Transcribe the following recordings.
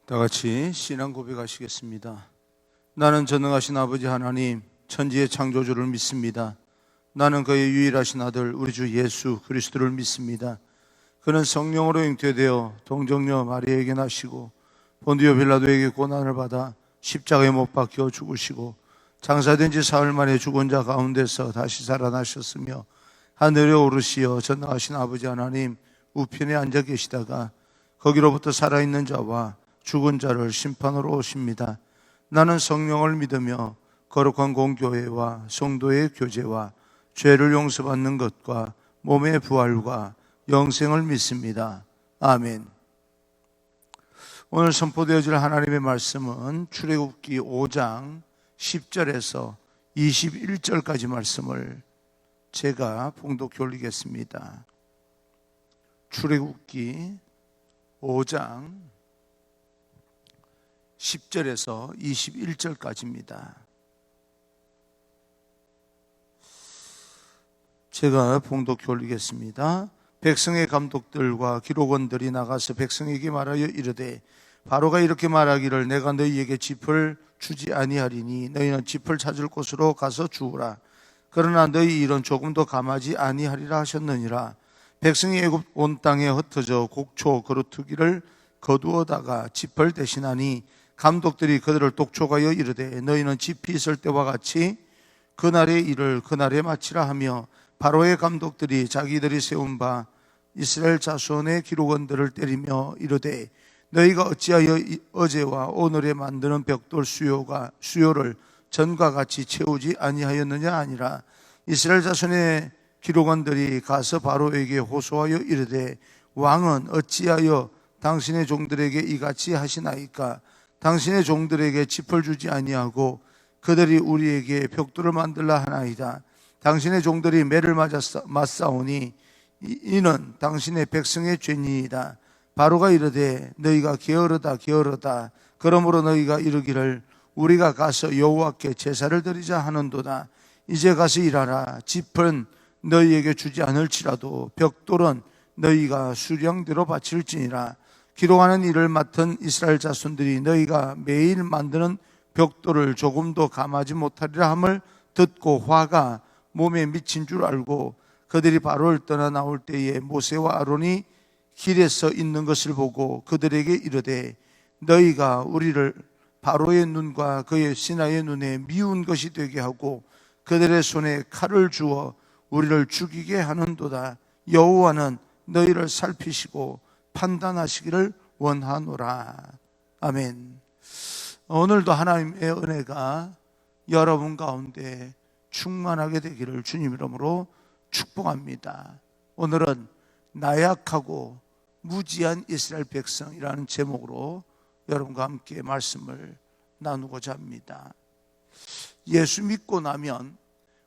다 같이 신앙 고백하시겠습니다. 나는 전능하신 아버지 하나님, 천지의 창조주를 믿습니다. 나는 그의 유일하신 아들 우리 주 예수 그리스도를 믿습니다. 그는 성령으로 잉태되어 동정녀 마리아에게 나시고 본디오 빌라도에게 고난을 받아 십자가에 못 박혀 죽으시고 장사된 지 사흘 만에 죽은 자 가운데서 다시 살아나셨으며 하늘에 오르시어 전능하신 아버지 하나님 우편에 앉아 계시다가 거기로부터 살아있는 자와 죽은 자를 심판으로 오십니다. 나는 성령을 믿으며 거룩한 공교회와 성도의 교제와 죄를 용서받는 것과 몸의 부활과 영생을 믿습니다. 아멘. 오늘 선포되어질 하나님의 말씀은 출애굽기 5장 10절에서 21절까지 말씀을 제가 봉독해 올리겠습니다. 출애굽기 5장 10절에서 21절까지입니다. 제가 봉독해 올리겠습니다. 백성의 감독들과 기록원들이 나가서 백성에게 말하여 이르되 바로가 이렇게 말하기를 내가 너희에게 짚을 주지 아니하리니 너희는 짚을 찾을 곳으로 가서 주우라. 그러나 너희 일은 조금도 감하지 아니하리라 하셨느니라. 백성이 애굽 온 땅에 흩어져 곡초 거루투기를 거두어다가 짚을 대신하니 감독들이 그들을 독촉하여 이르되 너희는 짚이 있을 때와 같이 그날의 일을 그날에 마치라 하며 바로의 감독들이 자기들이 세운 바 이스라엘 자손의 기록원들을 때리며 이르되 너희가 어찌하여 어제와 오늘에 만드는 벽돌 수요를 전과 같이 채우지 아니하였느냐 아니라. 이스라엘 자손의 기록원들이 가서 바로에게 호소하여 이르되 왕은 어찌하여 당신의 종들에게 이같이 하시나이까. 당신의 종들에게 짚을 주지 아니하고 그들이 우리에게 벽돌을 만들라 하나이다. 당신의 종들이 매를 맞사오니 이는 당신의 백성의 죄니이다. 바로가 이르되 너희가 게으르다. 그러므로 너희가 이르기를 우리가 가서 여호와께 제사를 드리자 하는도다. 이제 가서 일하라. 짚은 너희에게 주지 않을지라도 벽돌은 너희가 수령대로 바칠지니라. 기록하는 일을 맡은 이스라엘 자손들이 너희가 매일 만드는 벽돌을 조금도 감하지 못하리라 함을 듣고 화가 몸에 미친 줄 알고 그들이 바로를 떠나 나올 때에 모세와 아론이 길에서 있는 것을 보고 그들에게 이르되 너희가 우리를 바로의 눈과 그의 신하의 눈에 미운 것이 되게 하고 그들의 손에 칼을 주어 우리를 죽이게 하는도다. 여호와는 너희를 살피시고 판단하시기를 원하노라. 아멘. 오늘도 하나님의 은혜가 여러분 가운데 충만하게 되기를 주님 이름으로 축복합니다. 오늘은 나약하고 무지한 이스라엘 백성이라는 제목으로 여러분과 함께 말씀을 나누고자 합니다. 예수 믿고 나면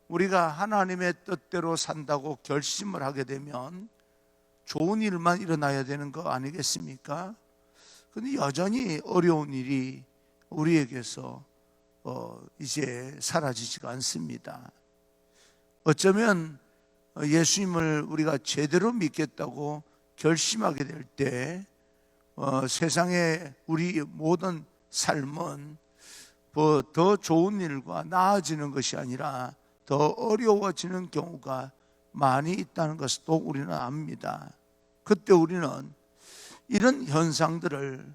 우리가 하나님의 뜻대로 산다고 결심을 하게 되면 좋은 일만 일어나야 되는 거 아니겠습니까? 그런데 여전히 어려운 일이 우리에게서 이제 사라지지가 않습니다. 어쩌면 예수님을 우리가 제대로 믿겠다고 결심하게 될 때 세상의 우리 모든 삶은 더 좋은 일과 나아지는 것이 아니라 더 어려워지는 경우가 많이 있다는 것을 또 우리는 압니다. 그때 우리는 이런 현상들을,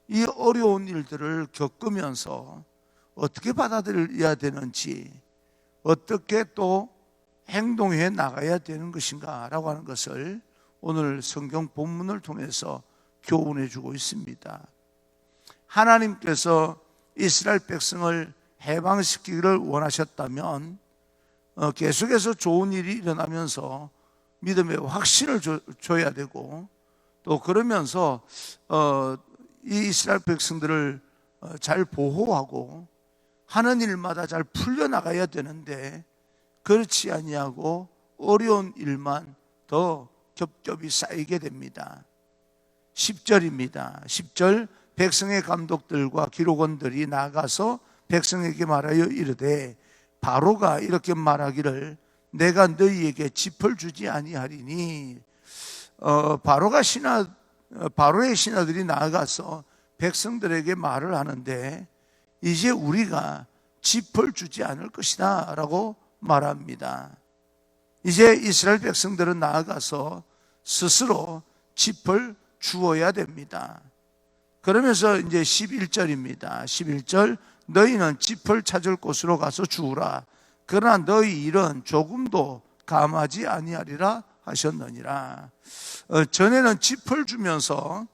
이 어려운 일들을 겪으면서 어떻게 받아들여야 되는지, 어떻게 또 행동해 나가야 되는 것인가 라고 하는 것을 오늘 성경 본문을 통해서 교훈해 주고 있습니다. 하나님께서 이스라엘 백성을 해방시키기를 원하셨다면 계속해서 좋은 일이 일어나면서 믿음의 확신을 줘야 되고, 또 그러면서 이 이스라엘 백성들을 잘 보호하고 하는 일마다 잘 풀려나가야 되는데 그렇지 아니하고 어려운 일만 더 겹겹이 쌓이게 됩니다. 10절입니다. 10절 백성의 감독들과 기록원들이 나가서 백성에게 말하여 이르되 바로가 이렇게 말하기를 내가 너희에게 짚을 주지 아니하리니 바로의 신하들이 나아가서 백성들에게 말을 하는데 이제 우리가 짚을 주지 않을 것이다 라고 말합니다. 이제 이스라엘 백성들은 나아가서 스스로 짚을 주어야 됩니다. 그러면서 이제 11절입니다. 11절, 너희는 짚을 찾을 곳으로 가서 주우라. 그러나 너희 일은 조금도 감하지 아니하리라 하셨느니라. 전에는 짚을 주면서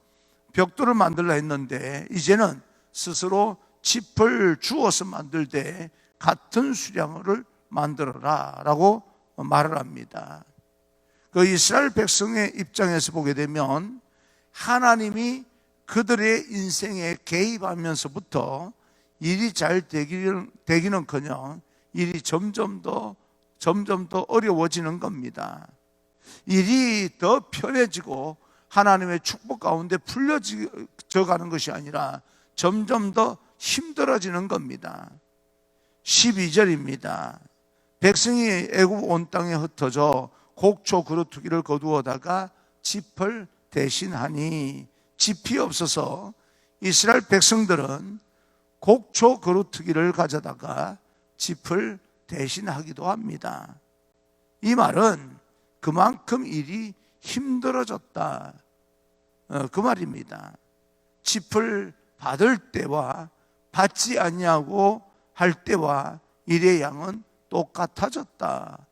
벽돌을 만들라 했는데 이제는 스스로 짚을 주어서 만들 때 같은 수량을 만들어라 라고 말을 합니다. 그 이스라엘 백성의 입장에서 보게 되면 하나님이 그들의 인생에 개입하면서부터 일이 잘 되기는커녕 일이 점점 더 어려워지는 겁니다. 일이 더 편해지고 하나님의 축복 가운데 풀려져 가는 것이 아니라 점점 더 힘들어지는 겁니다. 12절입니다. 백성이 애굽 온 땅에 흩어져 곡초 그루터기를 거두어다가 짚을 대신하니, 짚이 없어서 이스라엘 백성들은 곡초 그루터기를 가져다가 짚을 대신하기도 합니다. 이 말은 그만큼 일이 힘들어졌다, 그 말입니다. 짚을 받을 때와 받지 아니하고 할 때와 일의 양은 똑같아졌다,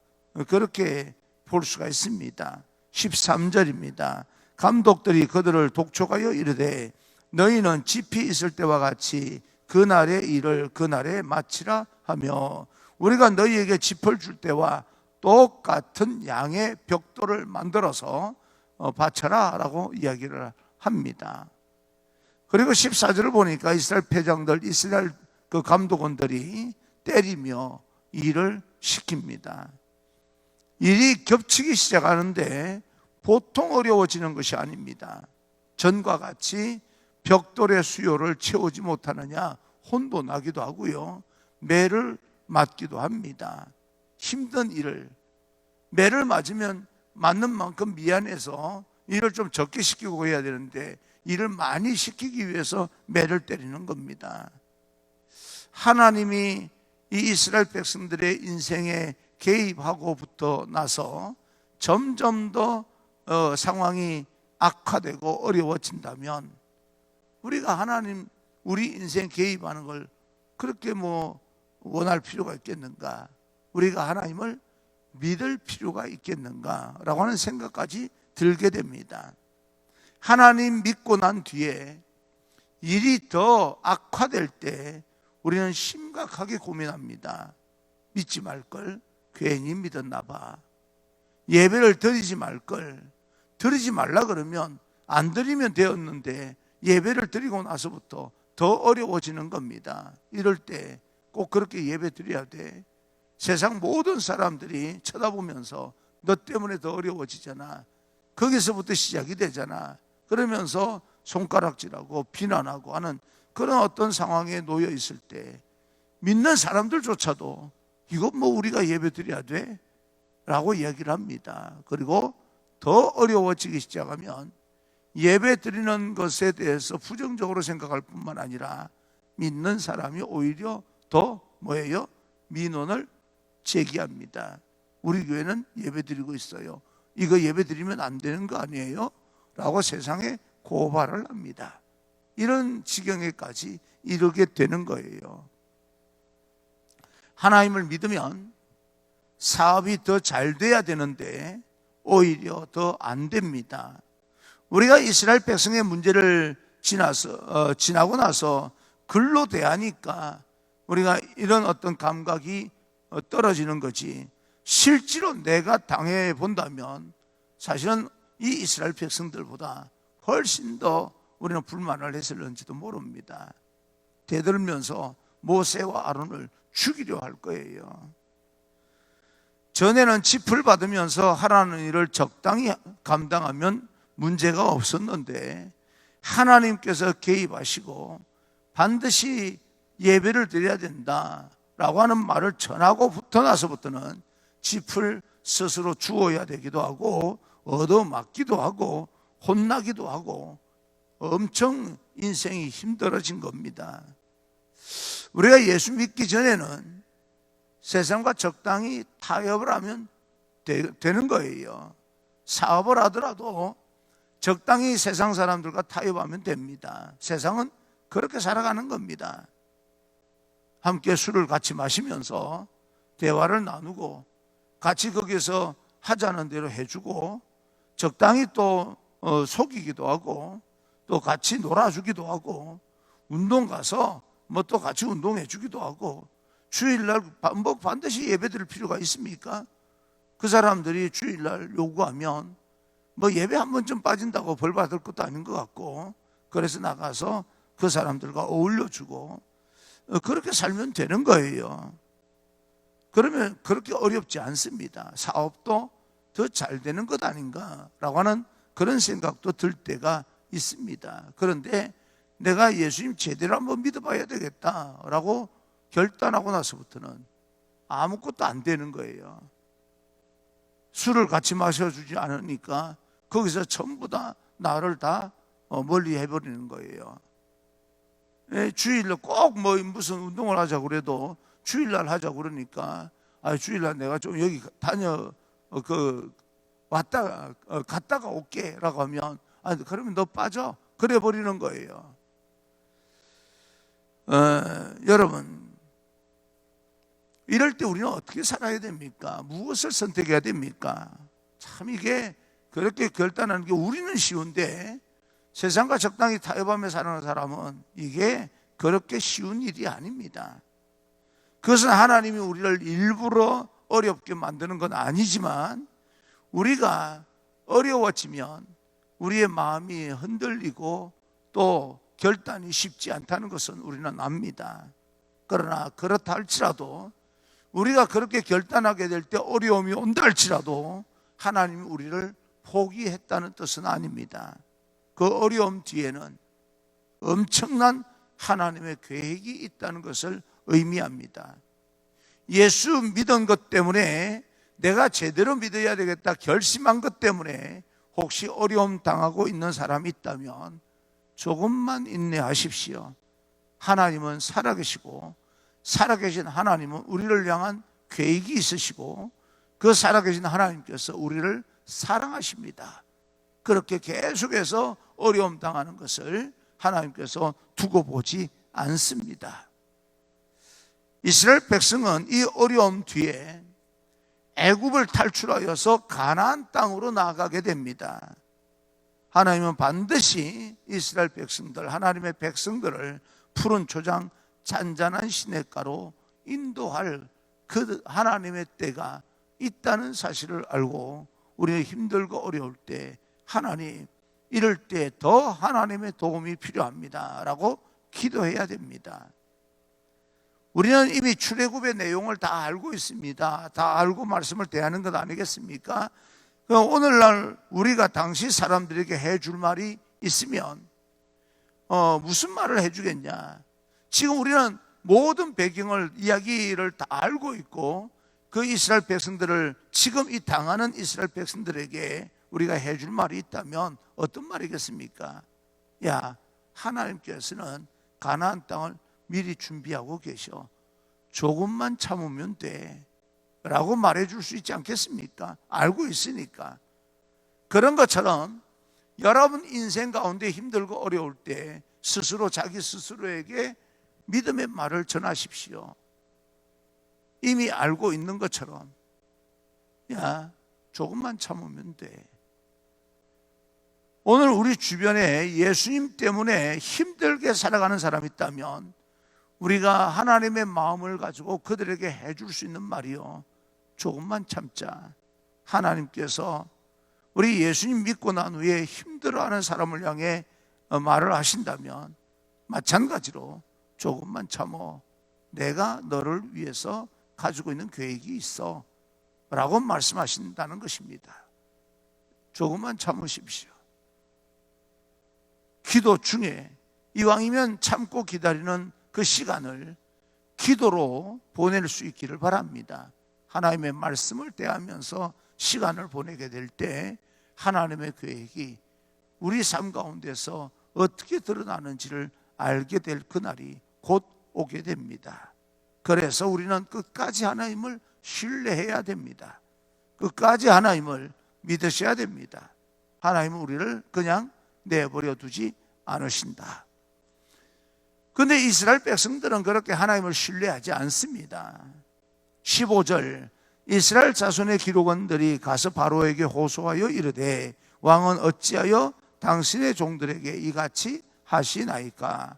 그렇게 볼 수가 있습니다. 13절입니다. 감독들이 그들을 독촉하여 이르되 너희는 짚이 있을 때와 같이 그날의 일을 그날에 마치라 하며, 우리가 너희에게 짚을 줄 때와 똑같은 양의 벽돌을 만들어서 바쳐라 라고 이야기를 합니다. 그리고 14절을 보니까 이스라엘 패장들, 이스라엘 그 감독원들이 때리며 일을 시킵니다. 일이 겹치기 시작하는데 보통 어려워지는 것이 아닙니다. 전과 같이 벽돌의 수요를 채우지 못하느냐 혼도 나기도 하고요, 매를 맞기도 합니다. 힘든 일을, 매를 맞으면 맞는 만큼 미안해서 일을 좀 적게 시키고 해야 되는데 일을 많이 시키기 위해서 매를 때리는 겁니다. 하나님이 이 이스라엘 백성들의 인생에 개입하고부터 나서 점점 더 상황이 악화되고 어려워진다면 우리가 하나님 우리 인생 개입하는 걸 그렇게 원할 필요가 있겠는가? 우리가 하나님을 믿을 필요가 있겠는가? 라고 하는 생각까지 들게 됩니다. 하나님 믿고 난 뒤에 일이 더 악화될 때 우리는 심각하게 고민합니다. 믿지 말걸, 괜히 믿었나 봐. 예배를 드리지 말걸, 드리지 말라 그러면 안 드리면 되었는데 예배를 드리고 나서부터 더 어려워지는 겁니다. 이럴 때 꼭 그렇게 예배 드려야 돼? 세상 모든 사람들이 쳐다보면서 너 때문에 더 어려워지잖아, 거기서부터 시작이 되잖아. 그러면서 손가락질하고 비난하고 하는 그런 어떤 상황에 놓여 있을 때 믿는 사람들조차도 이거 우리가 예배 드려야 돼? 라고 이야기를 합니다. 그리고 더 어려워지기 시작하면 예배 드리는 것에 대해서 부정적으로 생각할 뿐만 아니라 믿는 사람이 오히려 더 민원을 제기합니다. 우리 교회는 예배 드리고 있어요, 이거 예배 드리면 안 되는 거 아니에요? 라고 세상에 고발을 합니다. 이런 지경에까지 이르게 되는 거예요. 하나님을 믿으면 사업이 더 잘 돼야 되는데 오히려 더 안 됩니다. 우리가 이스라엘 백성의 문제를 지나고 나서 글로 대하니까 우리가 이런 어떤 감각이 떨어지는 거지, 실제로 내가 당해 본다면 사실은 이 이스라엘 백성들보다 훨씬 더 우리는 불만을 했을는지도 모릅니다. 대들면서 모세와 아론을 죽이려 할 거예요. 전에는 짚을 받으면서 하라는 일을 적당히 감당하면 문제가 없었는데 하나님께서 개입하시고 반드시 예배를 드려야 된다라고 하는 말을 전하고부터 나서부터는 짚을 스스로 주어야 되기도 하고 얻어맞기도 하고 혼나기도 하고 엄청 인생이 힘들어진 겁니다. 우리가 예수 믿기 전에는 세상과 적당히 타협을 하면 되는 거예요. 사업을 하더라도 적당히 세상 사람들과 타협하면 됩니다. 세상은 그렇게 살아가는 겁니다. 함께 술을 같이 마시면서 대화를 나누고 같이 거기서 하자는 대로 해주고 적당히 또 속이기도 하고 또 같이 놀아주기도 하고 운동 가서 뭐 또 같이 운동해 주기도 하고 주일날 뭐 반드시 예배 드릴 필요가 있습니까? 그 사람들이 주일날 요구하면 뭐 예배 한 번쯤 빠진다고 벌 받을 것도 아닌 것 같고 그래서 나가서 그 사람들과 어울려주고 그렇게 살면 되는 거예요. 그러면 그렇게 어렵지 않습니다. 사업도 더 잘 되는 것 아닌가라고 하는 그런 생각도 들 때가 있습니다. 그런데 내가 예수님 제대로 한번 믿어봐야 되겠다라고 결단하고 나서부터는 아무것도 안 되는 거예요. 술을 같이 마셔주지 않으니까 거기서 전부 다 나를 다 멀리 해버리는 거예요. 주일날 꼭 뭐 무슨 운동을 하자고 그래도 주일날 하자고 그러니까 주일날 내가 좀 여기 갔다가 올게 라고 하면 그러면 너 빠져 그래 버리는 거예요. 여러분 이럴 때 우리는 어떻게 살아야 됩니까? 무엇을 선택해야 됩니까? 참 이게 그렇게 결단하는 게 우리는 쉬운데 세상과 적당히 타협하며 사는 사람은 이게 그렇게 쉬운 일이 아닙니다. 그것은 하나님이 우리를 일부러 어렵게 만드는 건 아니지만 우리가 어려워지면 우리의 마음이 흔들리고 또 결단이 쉽지 않다는 것은 우리는 압니다. 그러나 그렇다 할지라도 우리가 그렇게 결단하게 될 때 어려움이 온다 할지라도 하나님이 우리를 포기했다는 뜻은 아닙니다. 그 어려움 뒤에는 엄청난 하나님의 계획이 있다는 것을 의미합니다. 예수 믿은 것 때문에 내가 제대로 믿어야 되겠다 결심한 것 때문에 혹시 어려움 당하고 있는 사람이 있다면 조금만 인내하십시오. 하나님은 살아계시고 살아계신 하나님은 우리를 향한 계획이 있으시고 그 살아계신 하나님께서 우리를 사랑하십니다. 그렇게 계속해서 어려움 당하는 것을 하나님께서 두고 보지 않습니다. 이스라엘 백성은 이 어려움 뒤에 애굽을 탈출하여서 가나안 땅으로 나아가게 됩니다. 하나님은 반드시 이스라엘 백성들, 하나님의 백성들을 푸른 초장 잔잔한 시냇가로 인도할 그 하나님의 때가 있다는 사실을 알고 우리는 힘들고 어려울 때 하나님 이럴 때 더 하나님의 도움이 필요합니다 라고 기도해야 됩니다. 우리는 이미 출애굽의 내용을 다 알고 있습니다. 다 알고 말씀을 대하는 것 아니겠습니까? 오늘날 우리가 당시 사람들에게 해줄 말이 있으면 무슨 말을 해주겠냐? 지금 우리는 모든 배경을 이야기를 다 알고 있고 그 이스라엘 백성들을 지금 이 당하는 이스라엘 백성들에게 우리가 해줄 말이 있다면 어떤 말이겠습니까? 야, 하나님께서는 가나안 땅을 미리 준비하고 계셔. 조금만 참으면 돼 라고 말해줄 수 있지 않겠습니까? 알고 있으니까. 그런 것처럼 여러분 인생 가운데 힘들고 어려울 때 스스로 자기 스스로에게 믿음의 말을 전하십시오. 이미 알고 있는 것처럼 야, 조금만 참으면 돼. 오늘 우리 주변에 예수님 때문에 힘들게 살아가는 사람이 있다면 우리가 하나님의 마음을 가지고 그들에게 해줄 수 있는 말이요, 조금만 참자. 하나님께서 우리 예수님 믿고 난 후에 힘들어하는 사람을 향해 말을 하신다면 마찬가지로 조금만 참어. 내가 너를 위해서 가지고 있는 계획이 있어 라고 말씀하신다는 것입니다. 조금만 참으십시오. 기도 중에 이왕이면 참고 기다리는 그 시간을 기도로 보낼 수 있기를 바랍니다. 하나님의 말씀을 대하면서 시간을 보내게 될 때 하나님의 계획이 우리 삶 가운데서 어떻게 드러나는지를 알게 될 그날이 곧 오게 됩니다. 그래서 우리는 끝까지 하나님을 신뢰해야 됩니다. 끝까지 하나님을 믿으셔야 됩니다. 하나님은 우리를 그냥 내버려 두지 않으신다. 그런데 이스라엘 백성들은 그렇게 하나님을 신뢰하지 않습니다. 15절, 이스라엘 자손의 기록원들이 가서 바로에게 호소하여 이르되 왕은 어찌하여 당신의 종들에게 이같이 하시나이까?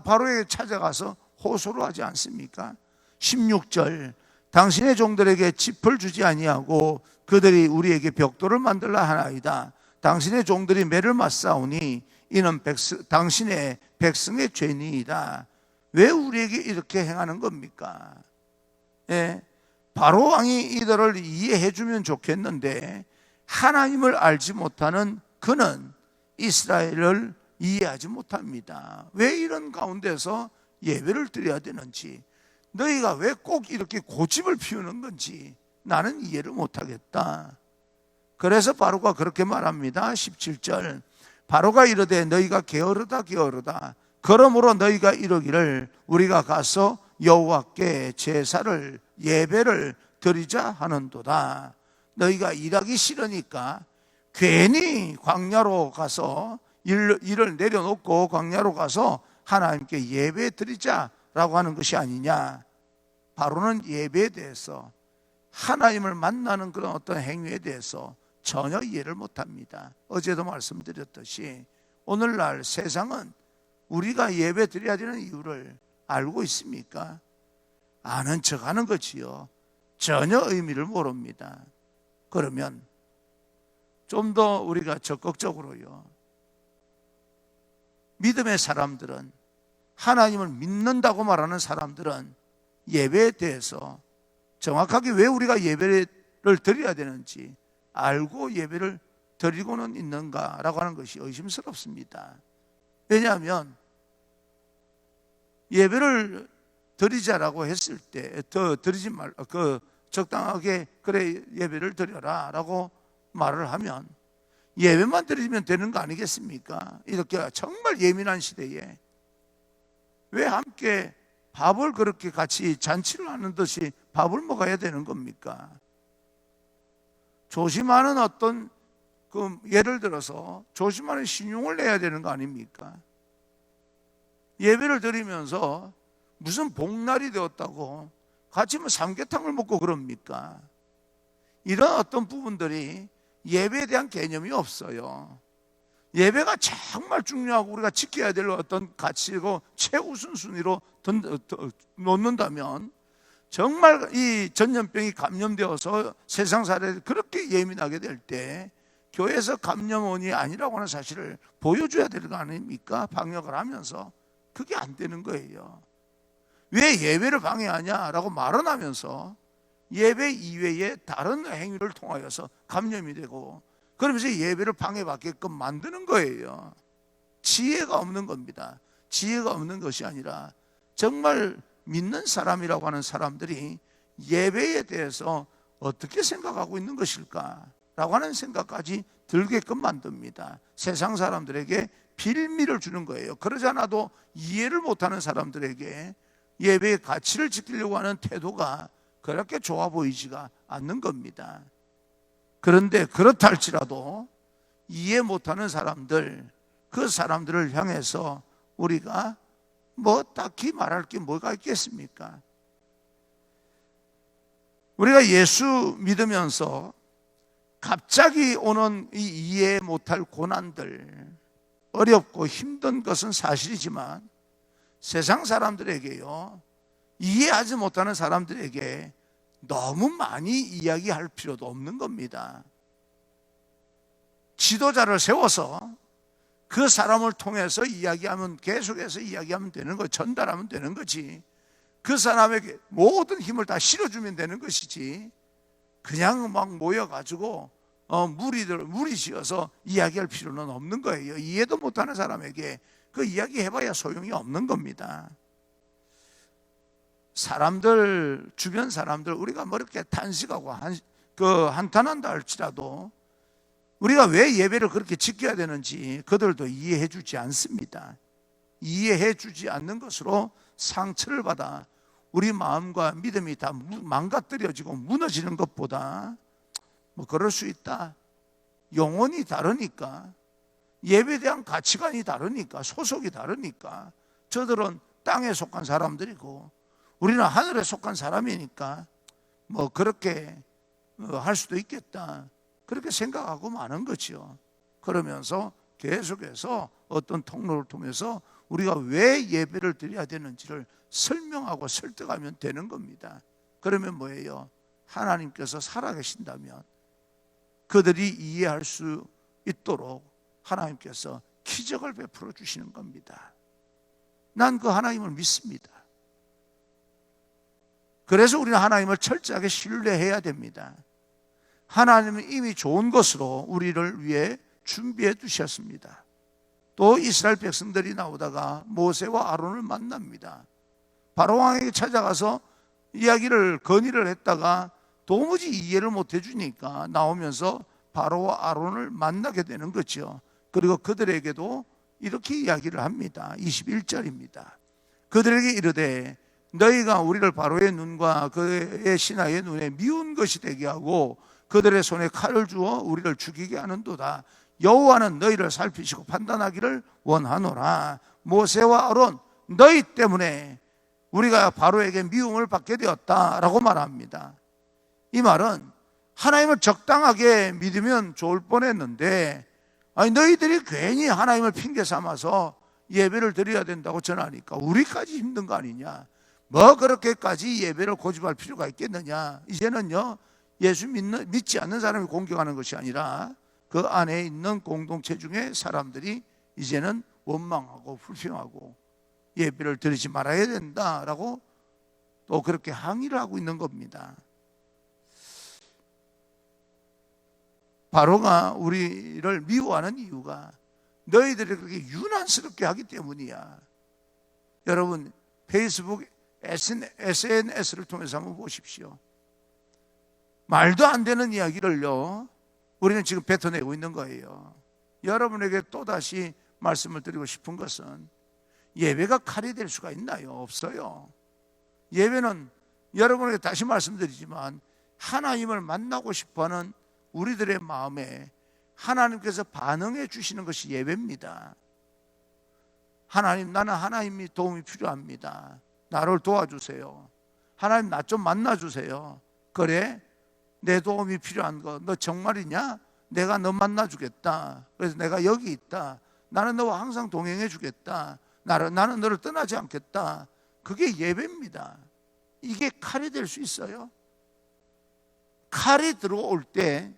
바로에게 찾아가서 호소를 하지 않습니까? 16절, 당신의 종들에게 짚을 주지 아니하고 그들이 우리에게 벽돌을 만들라 하나이다. 당신의 종들이 매를 맞사오니 이는 당신의 백성의 죄니이다. 왜 우리에게 이렇게 행하는 겁니까? 예, 바로 왕이 이들을 이해해 주면 좋겠는데 하나님을 알지 못하는 그는 이스라엘을 이해하지 못합니다. 왜 이런 가운데서 예배를 드려야 되는지, 너희가 왜 꼭 이렇게 고집을 피우는 건지 나는 이해를 못하겠다. 그래서 바로가 그렇게 말합니다. 17절, 바로가 이르되 너희가 게으르다 게으르다. 그러므로 너희가 이르기를 우리가 가서 여호와께 제사를 예배를 드리자 하는도다. 너희가 일하기 싫으니까 괜히 광야로 가서 일을 내려놓고 광야로 가서 하나님께 예배 드리자라고 하는 것이 아니냐. 바로는 예배에 대해서, 하나님을 만나는 그런 어떤 행위에 대해서 전혀 이해를 못합니다. 어제도 말씀드렸듯이 오늘날 세상은 우리가 예배 드려야 되는 이유를 알고 있습니까? 아는 척하는 거지요. 전혀 의미를 모릅니다. 그러면 좀 더 우리가 적극적으로요, 믿음의 사람들은, 하나님을 믿는다고 말하는 사람들은 예배에 대해서 정확하게 왜 우리가 예배를 드려야 되는지 알고 예배를 드리고는 있는가라고 하는 것이 의심스럽습니다. 왜냐하면 예배를 드리자라고 했을 때 드리지 적당하게 그래 예배를 드려라라고 말을 하면 예배만 드리면 되는 거 아니겠습니까? 이렇게 정말 예민한 시대에 왜 함께 밥을 그렇게 같이 잔치를 하는 듯이 밥을 먹어야 되는 겁니까? 조심하는 어떤 예를 들어서 조심하는 신용을 내야 되는 거 아닙니까? 예배를 드리면서 무슨 복날이 되었다고 같이 삼계탕을 먹고 그럽니까? 이런 어떤 부분들이 예배에 대한 개념이 없어요. 예배가 정말 중요하고 우리가 지켜야 될 어떤 가치고 최우선순위로 놓는다면 정말 이 전염병이 감염되어서 세상 사례를 그렇게 예민하게 될 때 교회에서 감염원이 아니라고 하는 사실을 보여줘야 될 거 아닙니까? 방역을 하면서. 그게 안 되는 거예요. 왜 예배를 방해하냐라고 말은 하면서 예배 이외에 다른 행위를 통하여서 감염이 되고 그러면서 예배를 방해받게끔 만드는 거예요. 지혜가 없는 겁니다. 지혜가 없는 것이 아니라 정말 믿는 사람이라고 하는 사람들이 예배에 대해서 어떻게 생각하고 있는 것일까라고 하는 생각까지 들게끔 만듭니다. 세상 사람들에게 빌미를 주는 거예요. 그러지 않아도 이해를 못하는 사람들에게 예배의 가치를 지키려고 하는 태도가 그렇게 좋아 보이지가 않는 겁니다. 그런데 그렇다 할지라도 이해 못하는 사람들, 그 사람들을 향해서 우리가 딱히 말할 게 뭐가 있겠습니까? 우리가 예수 믿으면서 갑자기 오는 이 이해 못할 고난들, 어렵고 힘든 것은 사실이지만 세상 사람들에게요, 이해하지 못하는 사람들에게 너무 많이 이야기할 필요도 없는 겁니다. 지도자를 세워서 그 사람을 통해서 이야기하면, 계속해서 이야기하면 되는 거, 전달하면 되는 거지. 그 사람에게 모든 힘을 다 실어주면 되는 것이지, 그냥 막 모여가지고 무리 지어서 이야기할 필요는 없는 거예요. 이해도 못하는 사람에게 그 이야기 해봐야 소용이 없는 겁니다. 사람들, 주변 사람들, 우리가 이렇게 탄식하고 한탄한다 할지라도 우리가 왜 예배를 그렇게 지켜야 되는지 그들도 이해해 주지 않습니다. 이해해 주지 않는 것으로 상처를 받아 우리 마음과 믿음이 다 망가뜨려지고 무너지는 것보다 뭐 그럴 수 있다. 영혼이 다르니까, 예배에 대한 가치관이 다르니까, 소속이 다르니까, 저들은 땅에 속한 사람들이고 우리는 하늘에 속한 사람이니까 뭐 그렇게 할 수도 있겠다, 그렇게 생각하고 마는 거죠. 그러면서 계속해서 어떤 통로를 통해서 우리가 왜 예배를 드려야 되는지를 설명하고 설득하면 되는 겁니다. 그러면 뭐예요? 하나님께서 살아계신다면 그들이 이해할 수 있도록 하나님께서 기적을 베풀어 주시는 겁니다. 난 그 하나님을 믿습니다. 그래서 우리는 하나님을 철저하게 신뢰해야 됩니다. 하나님은 이미 좋은 것으로 우리를 위해 준비해 두셨습니다. 또 이스라엘 백성들이 나오다가 모세와 아론을 만납니다. 바로 왕에게 찾아가서 건의를 했다가 도무지 이해를 못 해주니까 나오면서 바로와 아론을 만나게 되는 거죠. 그리고 그들에게도 이렇게 이야기를 합니다. 21절입니다. 그들에게 이르되 너희가 우리를 바로의 눈과 그의 신하의 눈에 미운 것이 되게 하고 그들의 손에 칼을 주어 우리를 죽이게 하는도다. 여호와는 너희를 살피시고 판단하기를 원하노라. 모세와 아론, 너희 때문에 우리가 바로에게 미움을 받게 되었다라고 말합니다. 이 말은 하나님을 적당하게 믿으면 좋을 뻔했는데, 아니 너희들이 괜히 하나님을 핑계 삼아서 예배를 드려야 된다고 전하니까 우리까지 힘든 거 아니냐, 뭐 그렇게까지 예배를 고집할 필요가 있겠느냐. 이제는요, 예수 믿지 않는 사람이 공격하는 것이 아니라 그 안에 있는 공동체 중에 사람들이 이제는 원망하고 불평하고 예배를 드리지 말아야 된다라고 또 그렇게 항의를 하고 있는 겁니다. 바로가 우리를 미워하는 이유가 너희들이 그렇게 유난스럽게 하기 때문이야. 여러분, 페이스북, SNS를 통해서 한번 보십시오. 말도 안 되는 이야기를요, 우리는 지금 뱉어내고 있는 거예요. 여러분에게 또다시 말씀을 드리고 싶은 것은, 예배가 칼이 될 수가 있나요? 없어요. 예배는 여러분에게 다시 말씀드리지만 하나님을 만나고 싶어하는 우리들의 마음에 하나님께서 반응해 주시는 것이 예배입니다. 하나님, 나는 하나님이 도움이 필요합니다. 나를 도와주세요. 하나님, 나 좀 만나주세요. 그래? 내 도움이 필요한 거 너 정말이냐? 내가 너 만나주겠다. 그래서 내가 여기 있다. 나는 너와 항상 동행해 주겠다. 나는 너를 떠나지 않겠다. 그게 예배입니다. 이게 칼이 될 수 있어요? 칼이 들어올 때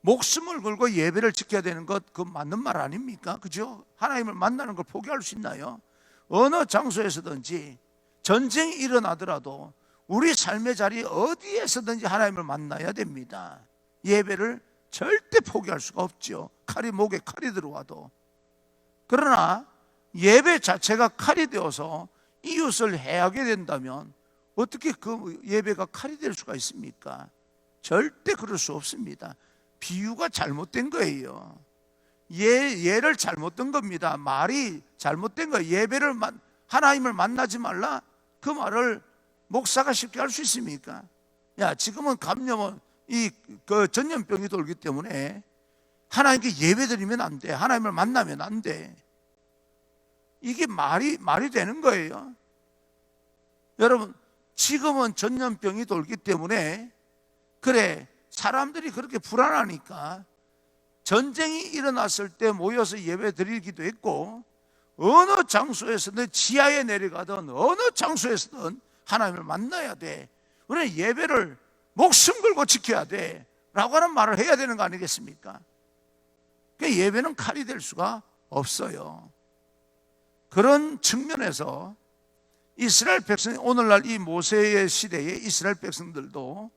목숨을 걸고 예배를 지켜야 되는 것, 그 맞는 말 아닙니까? 그죠? 하나님을 만나는 걸 포기할 수 있나요? 어느 장소에서든지 전쟁이 일어나더라도 우리 삶의 자리 어디에서든지 하나님을 만나야 됩니다. 예배를 절대 포기할 수가 없죠. 목에 칼이 들어와도. 그러나 예배 자체가 칼이 되어서 이웃을 해하게 된다면 어떻게 그 예배가 칼이 될 수가 있습니까? 절대 그럴 수 없습니다. 비유가 잘못된 거예요. 예를 잘못된 겁니다. 말이 잘못된 거예요. 하나님을 만나지 말라, 그 말을 목사가 쉽게 할 수 있습니까? 야, 지금은 감염은 전염병이 돌기 때문에 하나님께 예배드리면 안 돼, 하나님을 만나면 안 돼. 이게 말이 되는 거예요. 여러분, 지금은 전염병이 돌기 때문에 그래, 사람들이 그렇게 불안하니까 전쟁이 일어났을 때 모여서 예배 드리기도 했고, 어느 장소에서든 지하에 내려가든 어느 장소에서든 하나님을 만나야 돼. 우리는 예배를 목숨 걸고 지켜야 돼 라고 하는 말을 해야 되는 거 아니겠습니까? 그러니까 예배는 칼이 될 수가 없어요. 그런 측면에서 이스라엘 백성이, 오늘날 이 모세의 시대의 이스라엘 백성들도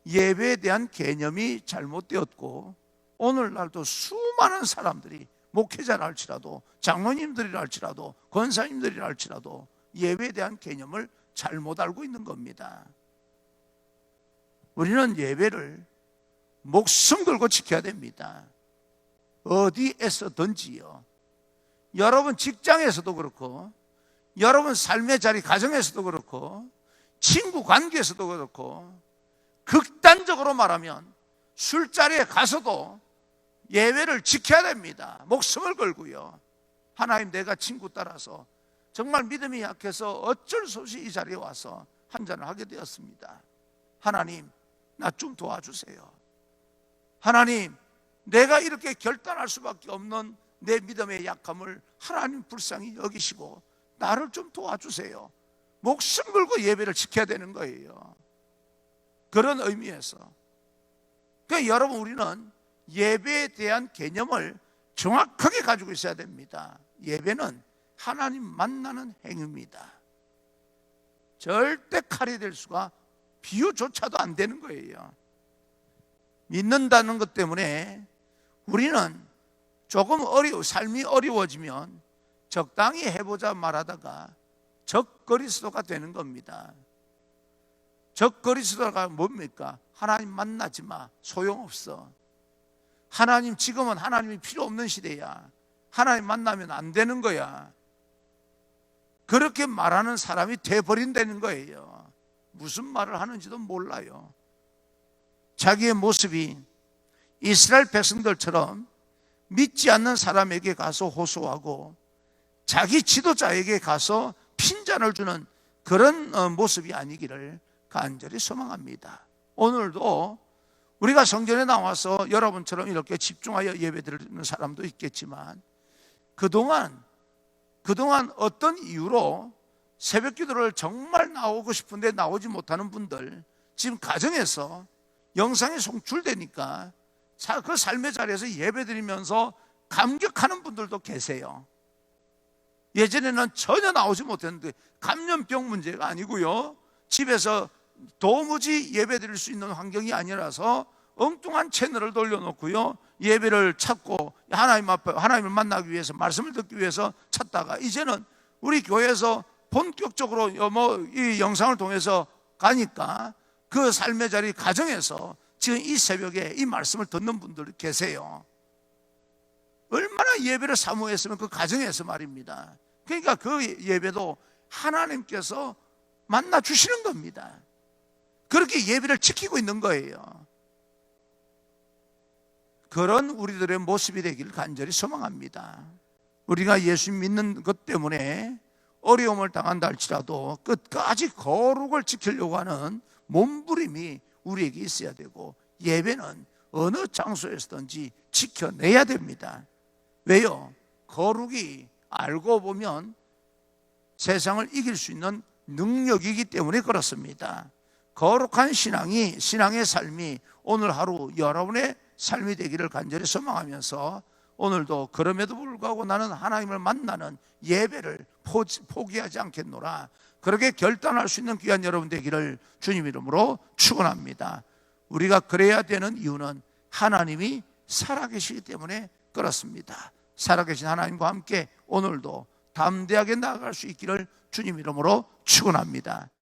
예배에 대한 개념이 잘못되었고, 오늘날도 수많은 사람들이, 목회자라 할지라도 장로님들이라 할지라도 권사님들이라 할지라도 예배에 대한 개념을 잘못 알고 있는 겁니다. 우리는 예배를 목숨 걸고 지켜야 됩니다. 어디에서든지요. 여러분 직장에서도 그렇고, 여러분 삶의 자리 가정에서도 그렇고, 친구 관계에서도 그렇고, 극단적으로 말하면 술자리에 가서도 예배를 지켜야 됩니다. 목숨을 걸고요. 하나님, 내가 친구 따라서 정말 믿음이 약해서 어쩔 수 없이 이 자리에 와서 한잔을 하게 되었습니다. 하나님, 나 좀 도와주세요. 하나님, 내가 이렇게 결단할 수밖에 없는 내 믿음의 약함을 하나님 불쌍히 여기시고 나를 좀 도와주세요. 목숨 걸고 예배를 지켜야 되는 거예요. 그런 의미에서. 그러니까 여러분, 우리는 예배에 대한 개념을 정확하게 가지고 있어야 됩니다. 예배는 하나님 만나는 행위입니다. 절대 칼이 될 수가 비유조차도 안 되는 거예요. 믿는다는 것 때문에 우리는 조금 삶이 어려워지면 적당히 해보자 말하다가 적그리스도가 되는 겁니다. 적그리스도가 뭡니까? 하나님 만나지 마, 소용없어. 하나님, 지금은 하나님이 필요 없는 시대야. 하나님 만나면 안 되는 거야. 그렇게 말하는 사람이 돼버린다는 거예요. 무슨 말을 하는지도 몰라요. 자기의 모습이 이스라엘 백성들처럼 믿지 않는 사람에게 가서 호소하고 자기 지도자에게 가서 핀잔을 주는 그런 모습이 아니기를 간절히 소망합니다. 오늘도 우리가 성전에 나와서 여러분처럼 이렇게 집중하여 예배드리는 사람도 있겠지만 그동안 어떤 이유로 새벽 기도를 정말 나오고 싶은데 나오지 못하는 분들, 지금 가정에서 영상이 송출되니까 그 삶의 자리에서 예배드리면서 감격하는 분들도 계세요. 예전에는 전혀 나오지 못했는데, 감염병 문제가 아니고요, 집에서 도무지 예배드릴 수 있는 환경이 아니라서 엉뚱한 채널을 돌려놓고요, 예배를 찾고 하나님 앞에, 하나님을 만나기 위해서, 말씀을 듣기 위해서 찾다가 이제는 우리 교회에서 본격적으로 이 영상을 통해서 가니까 그 삶의 자리 가정에서 지금 이 새벽에 이 말씀을 듣는 분들이 계세요. 얼마나 예배를 사모했으면 그 가정에서 말입니다. 그러니까 그 예배도 하나님께서 만나 주시는 겁니다. 그렇게 예배를 지키고 있는 거예요. 그런 우리들의 모습이 되기를 간절히 소망합니다. 우리가 예수 믿는 것 때문에 어려움을 당한다 할지라도 끝까지 거룩을 지키려고 하는 몸부림이 우리에게 있어야 되고, 예배는 어느 장소에서든지 지켜내야 됩니다. 왜요? 거룩이 알고 보면 세상을 이길 수 있는 능력이기 때문에 그렇습니다. 거룩한 신앙의 삶이 오늘 하루 여러분의 삶이 되기를 간절히 소망하면서, 오늘도 그럼에도 불구하고 나는 하나님을 만나는 예배를 포기하지 않겠노라, 그렇게 결단할 수 있는 귀한 여러분 되기를 주님 이름으로 축원합니다. 우리가 그래야 되는 이유는 하나님이 살아계시기 때문에 그렇습니다. 살아계신 하나님과 함께 오늘도 담대하게 나아갈 수 있기를 주님 이름으로 축원합니다.